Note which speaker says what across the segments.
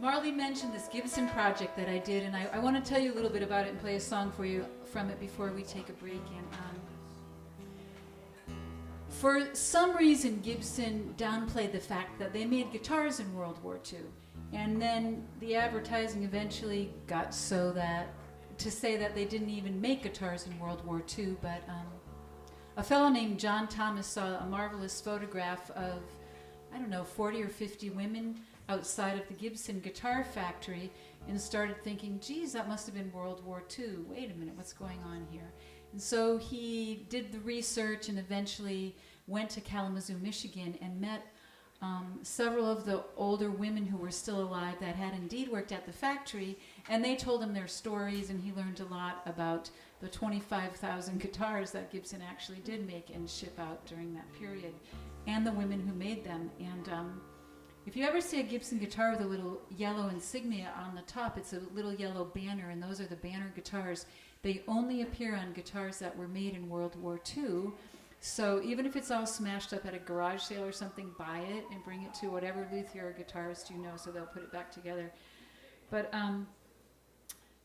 Speaker 1: Marley mentioned this Gibson project that I did, and I want to tell you a little bit about it and play a song for you from it before we take a break. And for some reason, Gibson downplayed the fact that they made guitars in World War II, and then the advertising eventually got so that to say that they didn't even make guitars in World War II. But a fellow named John Thomas saw a marvelous photograph of, I don't know, 40 or 50 women outside of the Gibson guitar factory and started thinking, geez, that must have been World War II. Wait a minute, what's going on here? And so he did the research and eventually went to Kalamazoo, Michigan, and met several of the older women who were still alive that had indeed worked at the factory, and they told him their stories, and he learned a lot about the 25,000 guitars that Gibson actually did make and ship out during that period, and the women who made them. And if you ever see a Gibson guitar with a little yellow insignia on the top, it's a little yellow banner, and those are the banner guitars. They only appear on guitars that were made in World War II. So even if it's all smashed up at a garage sale or something, buy it and bring it to whatever luthier or guitarist you know, so they'll put it back together. But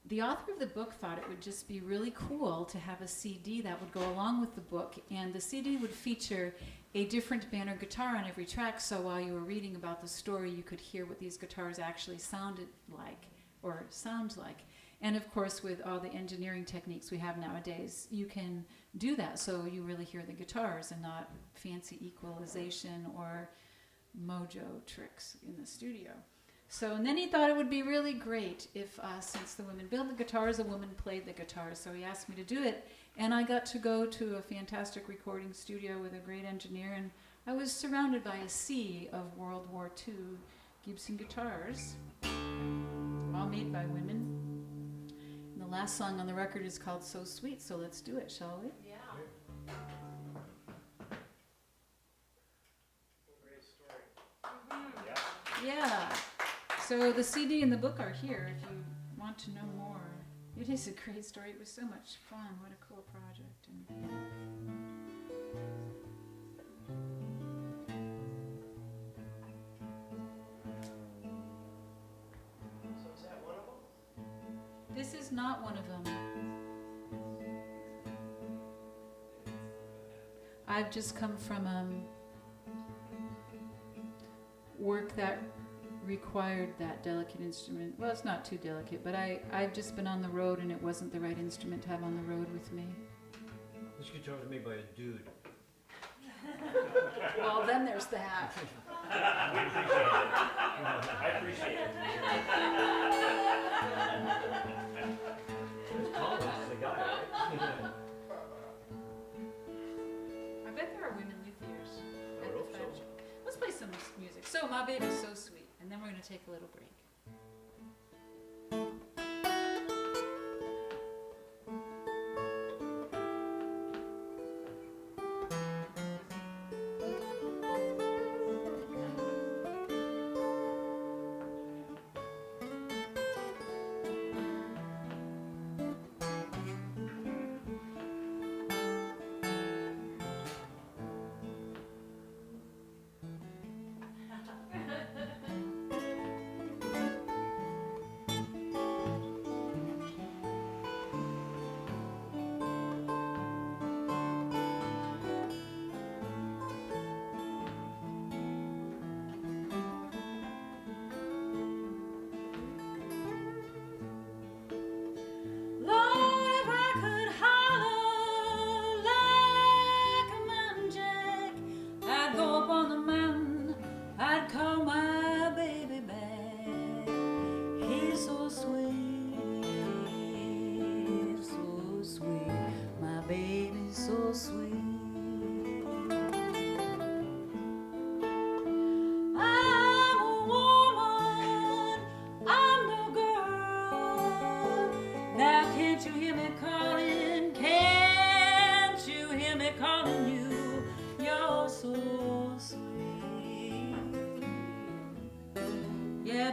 Speaker 1: the author of the book thought it would just be really cool to have a CD that would go along with the book, and the CD would feature a different banner guitar on every track, so while you were reading about the story, you could hear what these guitars actually sounded like, or sound like. And of course, with all the engineering techniques we have nowadays, you can do that so you really hear the guitars and not fancy equalization or mojo tricks in the studio. So, and then he thought it would be really great if, since the women built the guitars, a woman played the guitars. So he asked me to do it, and I got to go to a fantastic recording studio with a great engineer, and I was surrounded by a sea of World War II Gibson guitars, all made by women. And the last song on the record is called So Sweet, so let's do it, shall we?
Speaker 2: Yeah.
Speaker 3: Great story.
Speaker 2: Mm-hmm.
Speaker 1: Yeah. So the CD and the book are here if you want to know more. It is a great story. It was so much fun. What a cool project. And
Speaker 3: So is that one of them?
Speaker 1: this is not one of them. I've just come from work that required that delicate instrument. Well, it's not too delicate, but I've just been on the road, and it wasn't the right instrument to have on the road with me.
Speaker 4: This guitar was made by a dude.
Speaker 1: Well, then there's that.
Speaker 3: I appreciate it.
Speaker 4: It's Collins, the guy, right?
Speaker 1: I bet there are women luthiers
Speaker 4: I
Speaker 1: at
Speaker 4: hope
Speaker 1: the
Speaker 4: so.
Speaker 1: factory. Let's play some music. So, My Baby's So Sweet, and then we're going to take a little break.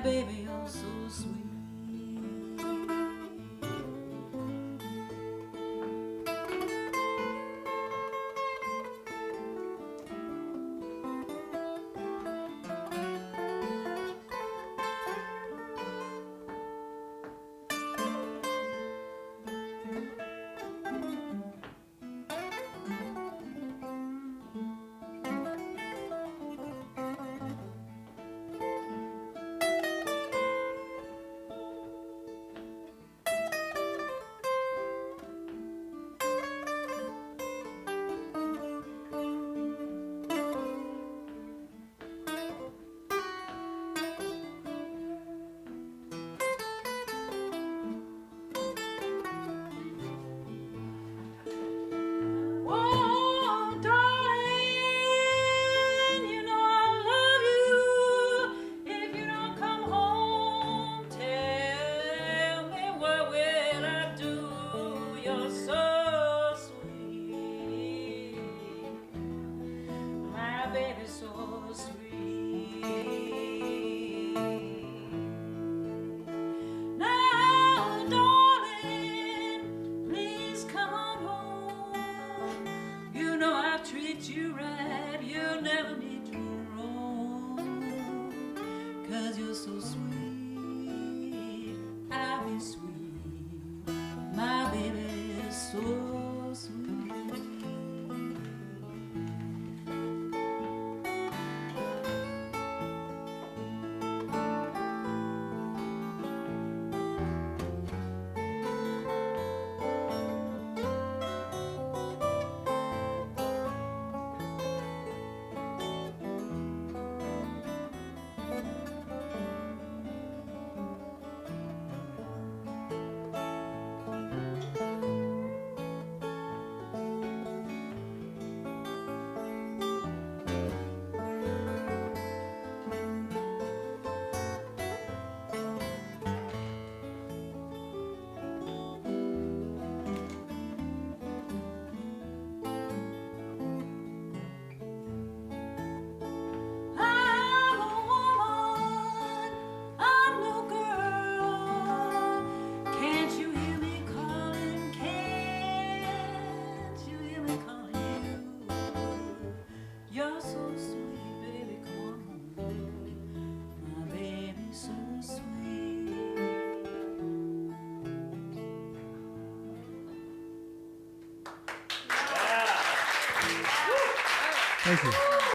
Speaker 1: Baby, you're so sweet.
Speaker 5: Thank you.